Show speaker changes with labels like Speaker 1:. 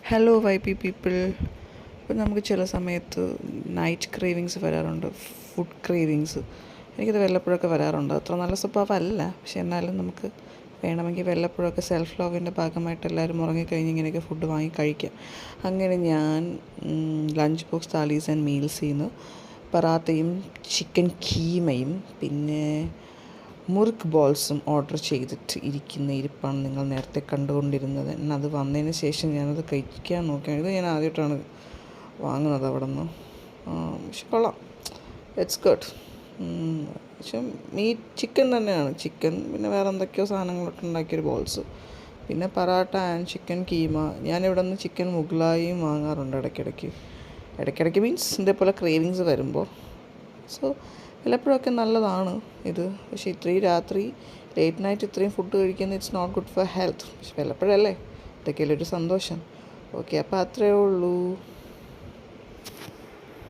Speaker 1: Hello Y P people. ഇപ്പം നമുക്ക് ചില സമയത്ത് നൈറ്റ് ക്രേവിങ്സ് വരാറുണ്ട്, ഫുഡ് ക്രേവിങ്സ്. എനിക്കത് വല്ലപ്പോഴൊക്കെ വരാറുണ്ട്. അത്ര നല്ല സ്വഭാവമല്ല, പക്ഷെ എന്നാലും നമുക്ക് വേണമെങ്കിൽ വല്ലപ്പോഴൊക്കെ സെൽഫ് ലവിൻ്റെ ഭാഗമായിട്ട് എല്ലാവരും ഉറങ്ങിക്കഴിഞ്ഞ് ഇങ്ങനെയൊക്കെ ഫുഡ് വാങ്ങി കഴിക്കാം. അങ്ങനെ ഞാൻ ലഞ്ച് ബോക്സ് താലീസ് ആൻഡ് മീൽസിൽ നിന്ന് പറാത്തയും ചിക്കൻ കീമയും പിന്നെ മുറുക്ക് ബോൾസും ഓർഡർ ചെയ്തിട്ട് ഇരിപ്പാണ് നിങ്ങൾ നേരത്തെ കണ്ടുകൊണ്ടിരുന്നത്. അത് വന്നതിന് ശേഷം ഞാനത് കഴിക്കാൻ നോക്കിയാണ്. ഇത് ഞാൻ ആദ്യമായിട്ടാണ് വാങ്ങുന്നത് അവിടെ നിന്ന്. പക്ഷെ കൊള്ളാം, ഇറ്റ്സ് ഗുഡ്. പക്ഷെ ചിക്കൻ തന്നെയാണ്. ചിക്കൻ പിന്നെ വേറെ എന്തൊക്കെയോ സാധനങ്ങളൊക്കെ ഉണ്ടാക്കിയൊരു ബോൾസ്, പിന്നെ പറാട്ട ആൻഡ് ചിക്കൻ കീമ. ഞാനിവിടെ നിന്ന് ചിക്കൻ മുഗ്ലായും വാങ്ങാറുണ്ട് ഇടയ്ക്കിടയ്ക്ക് മീൻസ് ഇതേപോലെ ക്രേവിങ്സ് വരുമ്പോൾ. സോ വല്ലപ്പോഴൊക്കെ നല്ലതാണ് ഇത്. പക്ഷേ ഇത്രയും രാത്രി ലേറ്റ് നൈറ്റ് ഇത്രയും ഫുഡ് കഴിക്കുന്നത് it's not good for health. പക്ഷെ വല്ലപ്പോഴല്ലേ, ഇതൊക്കെയല്ലേ ഒരു സന്തോഷം. ഓക്കെ, അപ്പോൾ അത്രയേ ഉള്ളൂ.